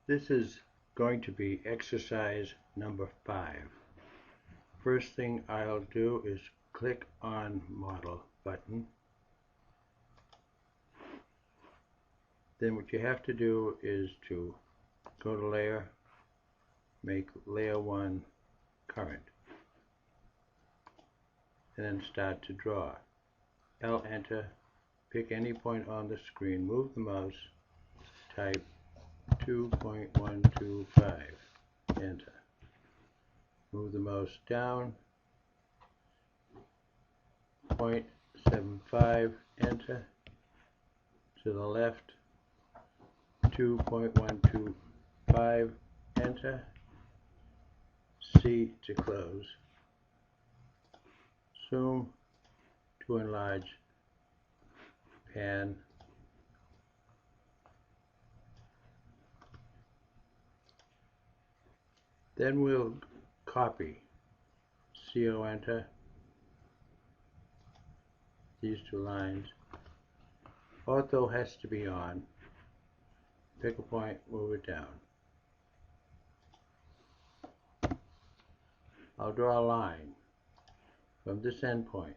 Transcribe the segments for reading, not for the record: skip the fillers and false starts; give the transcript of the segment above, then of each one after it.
This is going to be exercise number 5. First thing I'll do is click on Model button. Then what you have to do is to go to Layer, make Layer 1 Current, and then start to draw. Enter, pick any point on the screen, move the mouse, type 2.125, enter. Move the mouse down, 0.75, enter. To the left, 2.125, enter. C to close. Zoom to enlarge, pan. Then we'll copy, CO enter, these two lines. Ortho has to be on. Pick a point, move it down. I'll draw a line from this endpoint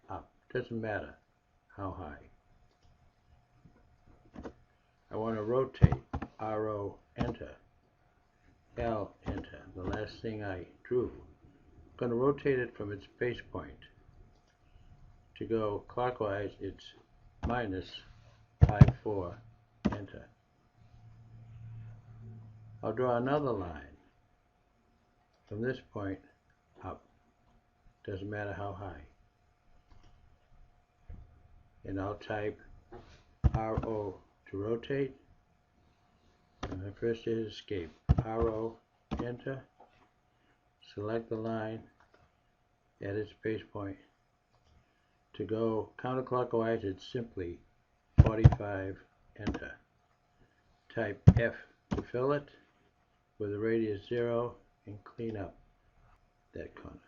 up. Doesn't matter how high. I want to rotate. RO, enter. L, enter. The last thing I drew. I'm going to rotate it from its base point. To go clockwise, it's minus 5,4, enter. I'll draw another line from this point up. Doesn't matter how high. And I'll type RO to rotate. And I first hit escape. RO, enter. Select the line at its base point. To go counterclockwise, it's simply 45, enter. Type F to fill it with a radius 0 and clean up that corner.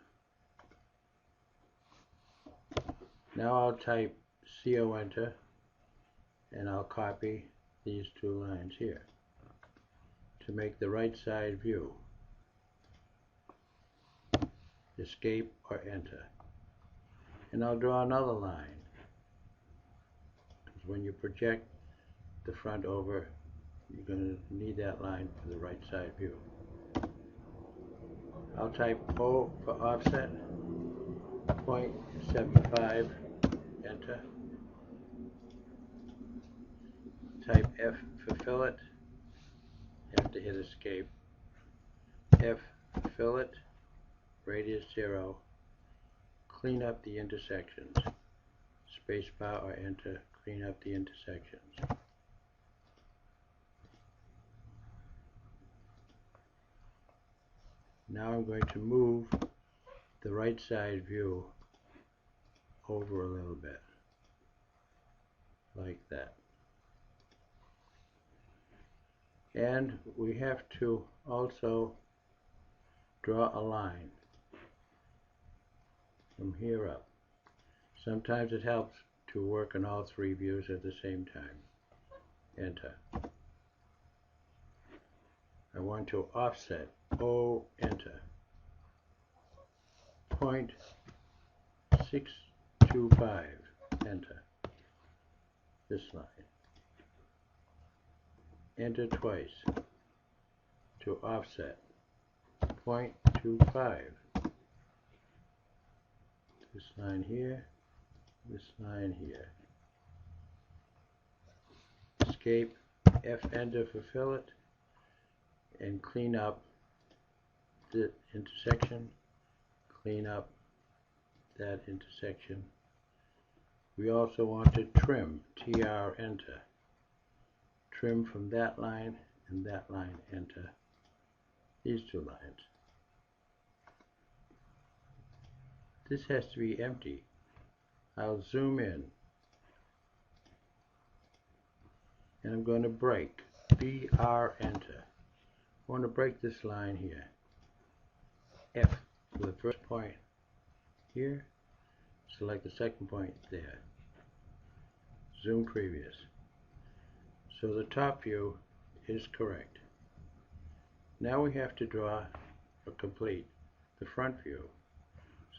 Now I'll type CO enter and I'll copy these two lines here to make the right side view. Escape or enter. And I'll draw another line, because when you project the front over, you're going to need that line for the right side view. I'll type O for offset, 0.75, enter. Type F for fillet, you have to hit escape. F for fillet, radius 0. Clean up the intersections. Spacebar or enter, clean up the intersections. Now I'm going to move the right side view over a little bit, like that. And we have to also draw a line from here up. Sometimes it helps to work on all three views at the same time. Enter. I want to offset. O, enter. 0.625, enter. This line. Enter twice to offset. 0.25. This line here, this line here. Escape, F enter for fillet, and clean up the intersection, clean up that intersection. We also want to trim, TR enter. Trim from that line and that line, enter. These two lines. This has to be empty. I'll zoom in. And I'm going to break. BR enter. I want to break this line here. F for the first point here. Select the second point there. Zoom previous. So the top view is correct. Now we have to draw or complete the front view.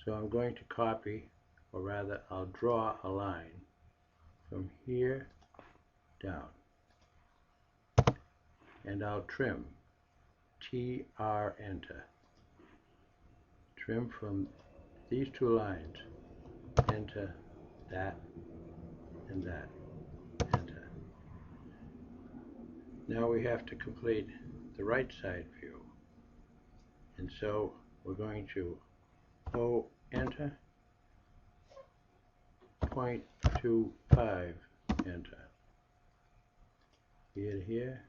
So I'm going to copy, or rather I'll draw a line from here down, and I'll trim, TR enter, trim from these two lines, enter that and that, enter. Now we have to complete the right side view, and so we're going to O enter, 0.25 enter, here to here,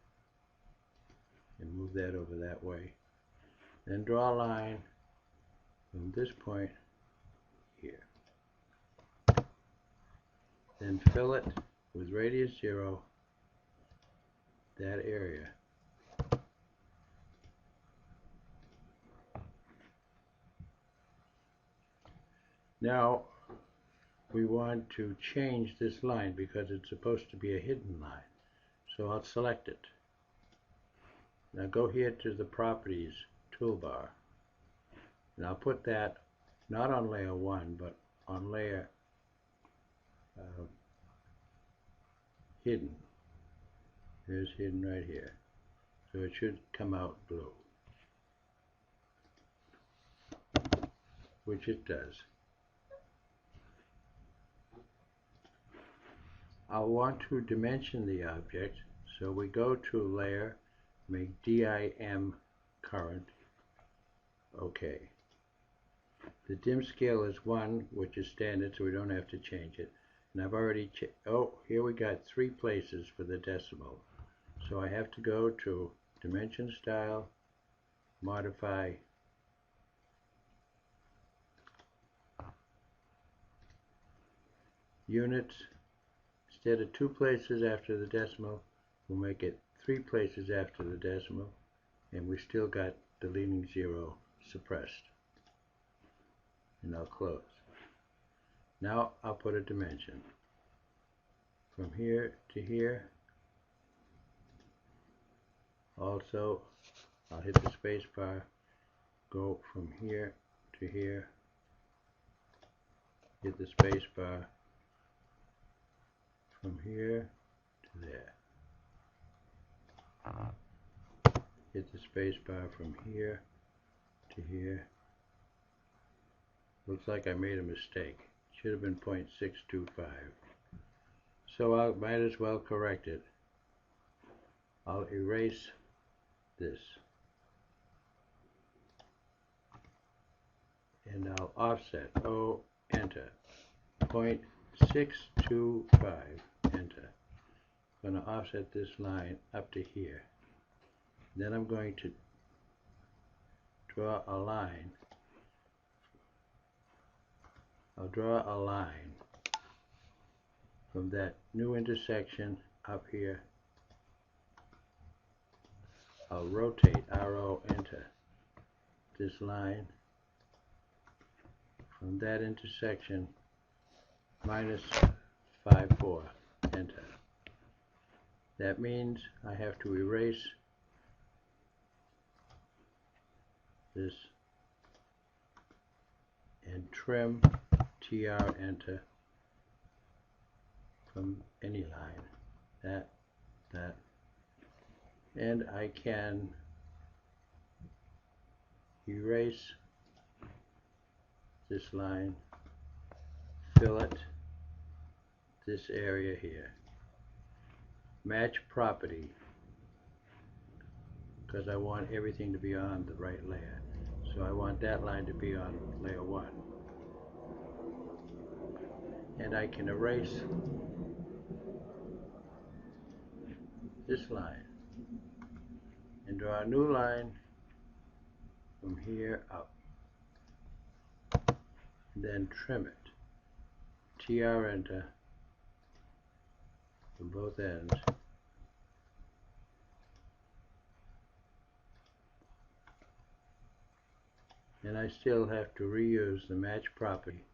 and move that over that way. Then draw a line from this point here. Then fill it with radius 0, that area. Now we want to change this line because it's supposed to be a hidden line. So I'll select it. Now go here to the Properties toolbar, and I'll put that not on layer 1 but on layer hidden. Here's hidden right here. So it should come out blue, which it does. I'll want to dimension the object, so we go to Layer, make DIM current, OK. The dim scale is 1, which is standard, so we don't have to change it. And I've already here we got 3 places for the decimal. So I have to go to Dimension Style, Modify, Units. Instead of 2 places after the decimal, we'll make it 3 places after the decimal, and we still got the leading 0 suppressed. And I'll close. Now I'll put a dimension from here to here. Also, I'll hit the space bar, go from here to here, hit the space bar, from here to there. Hit the space bar from here to here. Looks like I made a mistake. Should have been 0.625. So I might as well correct it. I'll erase this. And I'll offset. O, enter. 0.625, enter. I'm going to offset this line up to here. Then I'm going to draw a line. I'll draw a line from that new intersection up here. I'll rotate, RO, enter, this line from that intersection, -5,4, enter. That means I have to erase this and trim, TR, enter, from any line, that, and I can erase this line, fill it, this area here, match property, because I want everything to be on the right layer. So I want that line to be on layer 1. And I can erase this line and draw a new line from here up. And then trim it. TR, enter, from both ends. And I still have to reuse the match property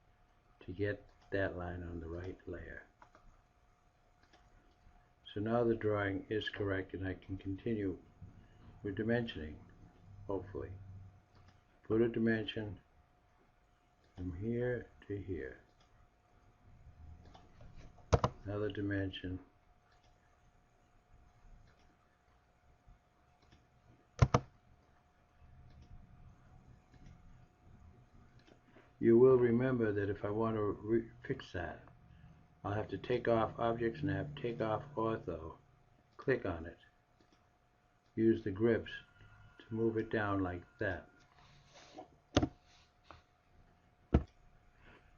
to get that line on the right layer. So now the drawing is correct and I can continue with dimensioning. hopefully. Put a dimension from here to here. Another dimension. You will remember that if I want to fix that, I'll have to take off Object Snap, take off Ortho, click on it, use the grips to move it down like that.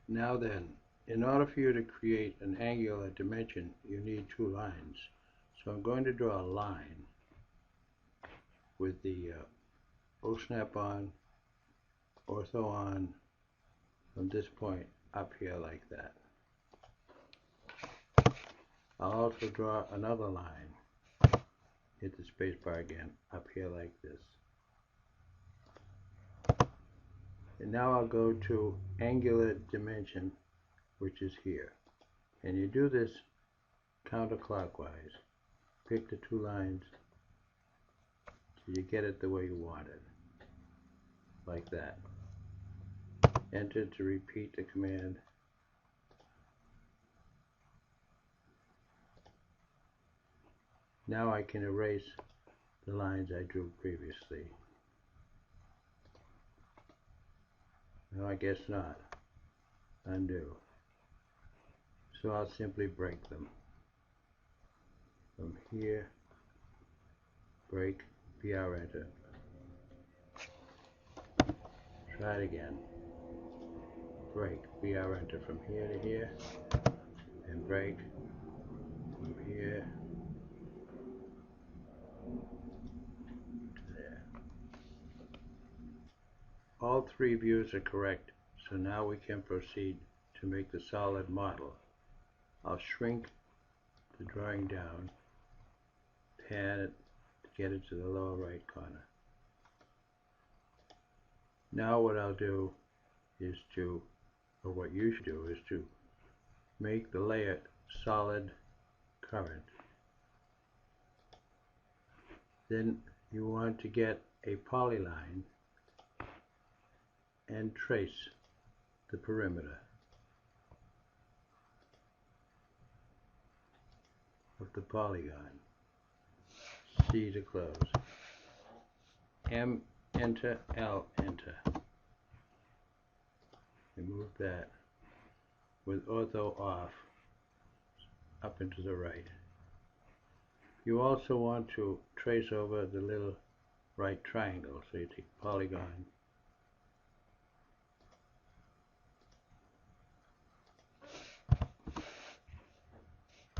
Now then, in order for you to create an angular dimension, you need two lines. So I'm going to draw a line with the O-Snap on, Ortho on, from this point up here like that. I'll also draw another line, hit the spacebar again, up here like this. And now I'll go to angular dimension, which is here. And you do this counterclockwise. Pick the two lines till you get it the way you want it. Like that. Enter to repeat the command. Now I can erase the lines I drew previously. No, I guess not. Undo. So I'll simply break them. From here, break, PR enter. Try it again. Break, PR enter from here to here, and break from here to there. All three views are correct, so now we can proceed to make the solid model. I'll shrink the drawing down, pan it to get it to the lower right corner. Now what I'll do is to, or what you should do is to make the layer solid current. Then you want to get a polyline and trace the perimeter of the polygon. C to close. M, enter, L, enter. And move that with ortho off up and to the right. You also want to trace over the little right triangle, so you take polygon,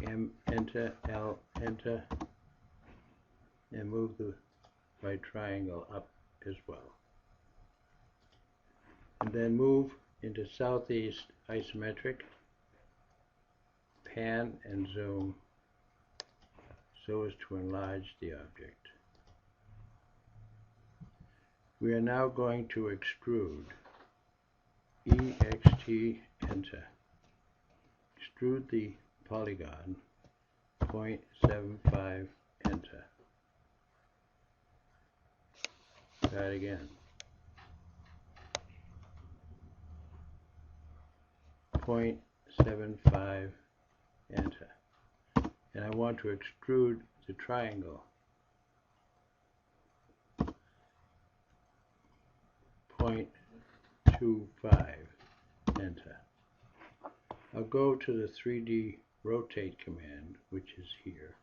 M, enter, L, enter, and move the right triangle up as well. And then move into southeast isometric, pan and zoom so as to enlarge the object. We are now going to extrude. EXT, enter. Extrude the polygon, 0.75, enter. Try it again. 0.75, enter. And I want to extrude the triangle. 0.25, enter. I'll go to the 3D rotate command, which is here.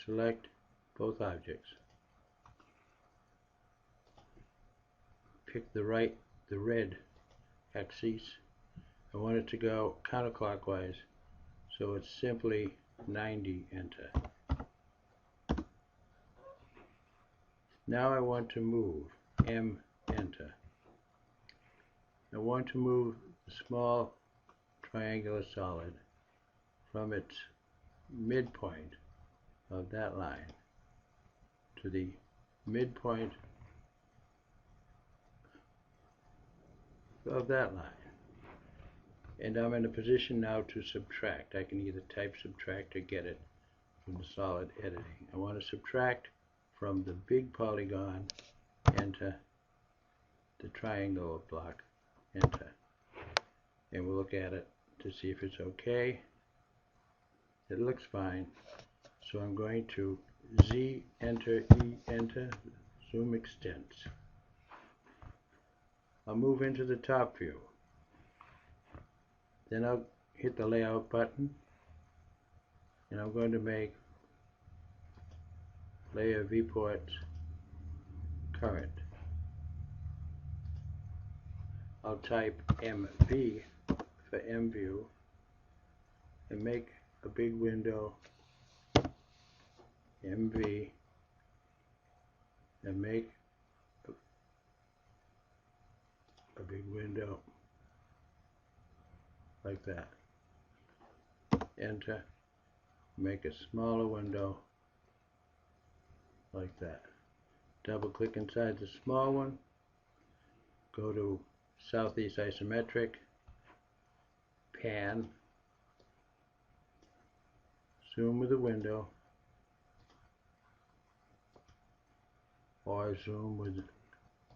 Select both objects. Pick the red axis. I want it to go counterclockwise, so it's simply 90, enter. Now I want to move, M, enter. I want to move the small triangular solid from its midpoint of that line to the midpoint of that line. And I'm in a position now to subtract. I can either type subtract or get it from the solid editing. I want to subtract from the big polygon, enter, the triangle block, enter. And we'll look at it to see if it's okay. It looks fine. So I'm going to Z, enter, E, enter, zoom extents. I'll move into the top view. Then I'll hit the layout button, and I'm going to make layer viewports current. I'll type MV for MView and make a big window, MV, and make a big window like that. Enter. Make a smaller window like that. Double click inside the small one. Go to Southeast Isometric. Pan. Zoom with the window. Or zoom with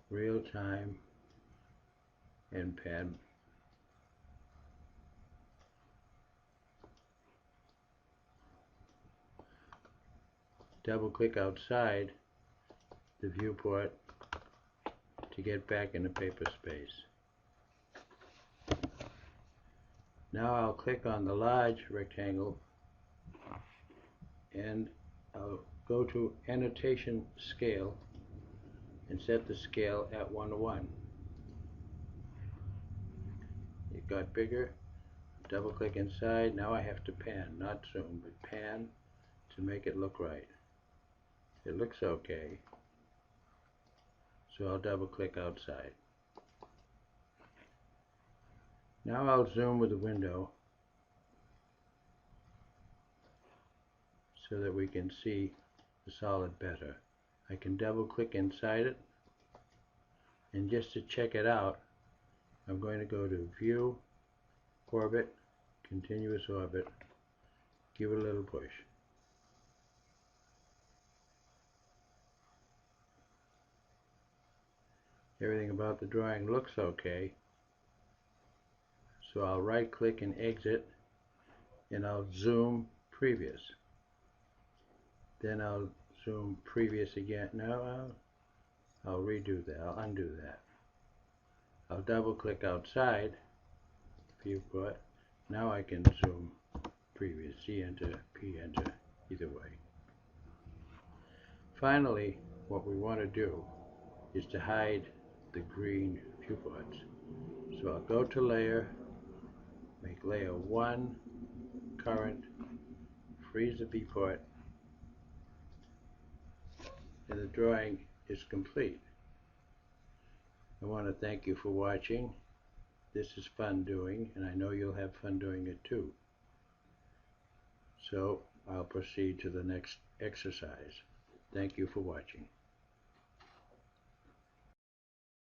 real time and pan. Double click outside the viewport to get back into paper space. Now I'll click on the large rectangle and I'll go to annotation scale and set the scale at 1:1. It got bigger. Double click inside. Now I have to pan, not zoom, but pan to make it look right. It looks okay. So I'll double click outside. Now I'll zoom with the window so that we can see the solid better. I can double click inside it, and just to check it out, I'm going to go to View, Orbit, Continuous Orbit, give it a little push. Everything about the drawing looks okay, so I'll right click and exit, and I'll zoom previous. Then I'll zoom previous again. Now I'll redo that. I'll undo that. I'll double click outside viewport. Now I can zoom previous. C enter, P enter, either way. Finally, what we want to do is to hide the green viewports. So I'll go to layer, make layer 1 current, freeze the viewport, and the drawing is complete. I want to thank you for watching. This is fun doing, and I know you'll have fun doing it too. So I'll proceed to the next exercise. Thank you for watching.